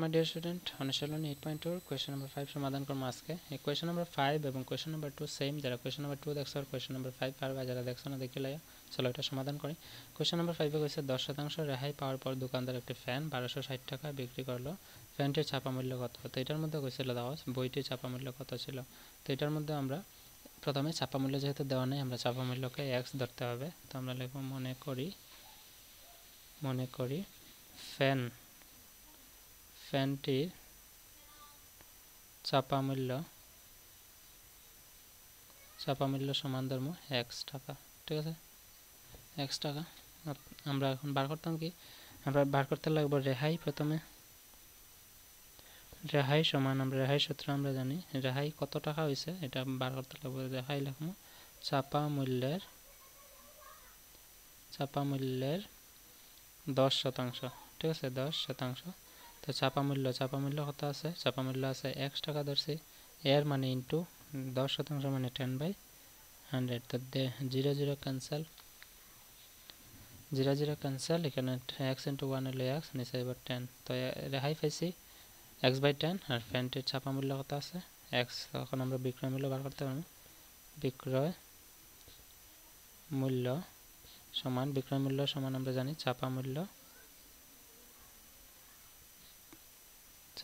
My dear student, অনুশীলনী 8.2 question number 5 সমাধান করব আজকে। এই question number 5 এবং question number 2 সেম, যারা question number 2 দেখছো আর question number 5 পারবা, যারা দেখছো না দেখিলে চলো এটা সমাধান করি। question number 5 এ কইছে 10% রেহাই পাওয়ার পর দোকানদার একটি ফ্যান 1260 টাকা বিক্রি করলো। ফ্যানটির ছাপা মূল্য কত? তো এটার মধ্যে কইছিল দাও বইটির ছাপা মূল্য কত ছিল। তো এটার মধ্যে আমরা প্রথমে ছাপা মূল্য যেহেতু দেওয়া নেই, আমরা ছাপা মূল্যকে x ধরতে হবে। তো আমরা লিখব মনে করি ফ্যানটির ছাপা মূল্য সমান ধর্ম x টাকা। ঠিক আছে, x টাকা। আমরা এখন বার করতাম কি, আমরা বার করতে লাগবো রেহাই। প্রথমে রেহাই সমান, আমরা রেহাই সূত্র আমরা জানি, রেহাই কত টাকা হয়েছে এটা বার করতে লাগবো। রেহাই লিখবো ছাপা মূল্যের 10%। ঠিক আছে, 10%। তো ছাপা মূল্য কত আছে? ছাপা মূল্য আছে x টাকা ধরছি, এর মানে ইন্টু 10% মানে 10/100। তো 0 ক্যান্সেল, এখানে x ইন্টু 1 হলে x, নিচে এবার 10। তো রেহাই পাইছি x/10। আর ফ্যানটির ছাপা মূল্য কত আছে? x। তখন আমরা বিক্রয় মূল্য বার করতে পারবো। বিক্রয় মূল্য সমান আমরা জানি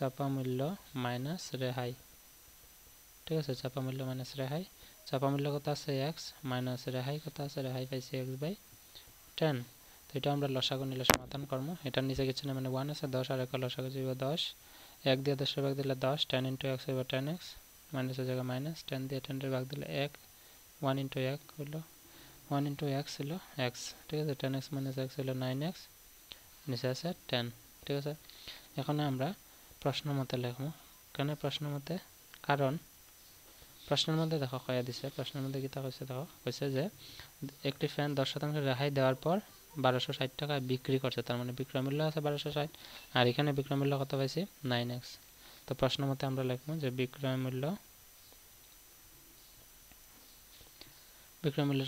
ছাপা মূল্য মাইনাস রেহাই। ঠিক আছে, ছাপা মূল্য মাইনাস রেহাই। ছাপা মূল্য কত আছে? x, মাইনাস রেহাই কত আছে? রেহাই পাইছি x/10। তো এটা আমরা লসাগু নিলে সমাধান করবো। এটার নিচে কিছু না, মানে 1 আছে, 10 আর 1 লসাগু যাবে 10। 1 দিয়ে 10 ভাগ দিলে 10, 10 ইন্টু x হবে 10x, মাইনাসের জায়গায় মাইনাস, 10 দিয়ে 10 ভাগ দিলে 1, 1 ইন্টু x হলো 1 ইন্টু x হলো x। ঠিক আছে, 10x মাইনাস x হলো 9x, নিচে আছে 10। ঠিক আছে, এখন আমরা প্রশ্ন মতে লিখবো। কেন প্রশ্ন মতে? কারণ প্রশ্নের মধ্যে দেখো কয়া দিছে, প্রশ্নের মধ্যে কিতা কইছে দেখো, কইছে যে একটি ফ্যান 10% রেহাই দেওয়ার পর 1260 টাকায় বিক্রি করছে। তার মানে বিক্রয় মূল্য আছে 1260, আর এখানে বিক্রয় মূল্য কত পাইছি? 9x। তো প্রশ্ন মতে আমরা লিখবো যে বিক্রয় মূল্য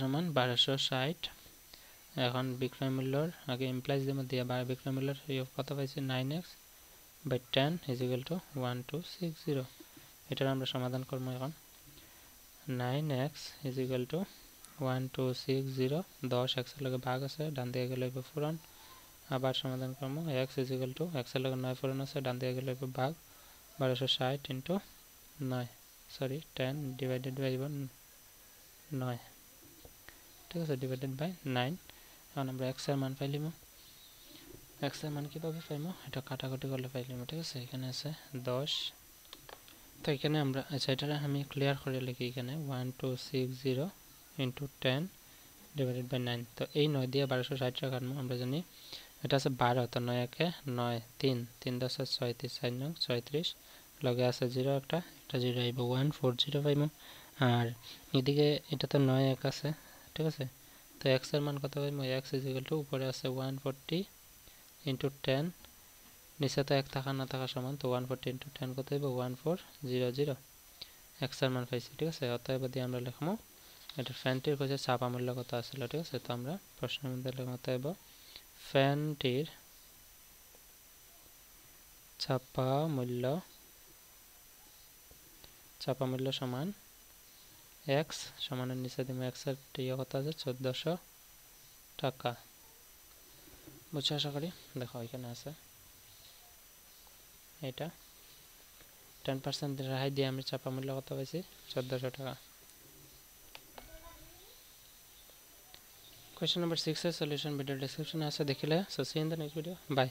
সমান 1260। এখন বিক্রয় মূল্যর আগে ইমপ্লাইজ দিয়ে বিক্রয় মূল্যের কত পাইছি? 9x/10 = 1260। এটার আমরা সমাধান করবো এখন। 9x = 1260, 10 x এর লগে ভাগ আছে, ডান দিকে গেলে পূরণ। আবার সমাধান করবো, x x এর লগে 9 পূরণ আছে, ডান দিকে গেলে ভাগ। 1260 ইন্টু 9, সরি 10 ডিভাইডেড বাই 9। ঠিক আছে, ডিভাইডেড বাই 9। এখন আমরা x এর মান পাইলিম। x এর মান কিভাবে পাইম? এটা কাটাকুটি করলে পাইলিম। ঠিক আছে, এখানে আছে 10। তো এখানে আমরা, আচ্ছা এটা আমি ক্লিয়ার করে লিখি। এখানে 1260 ইন্টু 10 ডিভাইডেড বাই 9। তো এই 9 দিয়ে 1260 টাকা কাটবো। আমরা জানি এটা আছে 12, তো 9 একে 9, 3 3 10 36, 4 9 36, লগে আছে 0 একটা 0 আইব, 140 পাইব। আর এদিকে এটা তো 9 1 আছে। ঠিক আছে, তো x এর মান কত পাইব? x = উপরে আছে 140 ইন্টু 10, নিচে তো 1 থাকা না থাকা সমান, তো 140 ইন্টু 10 কত হইব? 1400। x এর মান পাইছি। ঠিক আছে, অতএব দিয়ে আমরা লিখবো এটা ফ্যানটির কাছে ছাপা মূল্য কত আসলে। ঠিক আছে, তো আমরা প্রশ্নের মধ্যে লিখবো অতএব ফ্যানটির ছাপা মূল্য সমান x, সমানের নিচে দিব x এর টিও কত আছে? 1400 টাকা। বুঝছো আশা করি। দেখো এখানে আছে এটা 10% রেহাই দিয়ে আমি ছাপা মূল্য কত পাইছি? 1400 টাকা। Question number 6 এর সলিউশন ভিডিও ডেসক্রিপশনে আছে, দেখিলে। So see in the next video. By.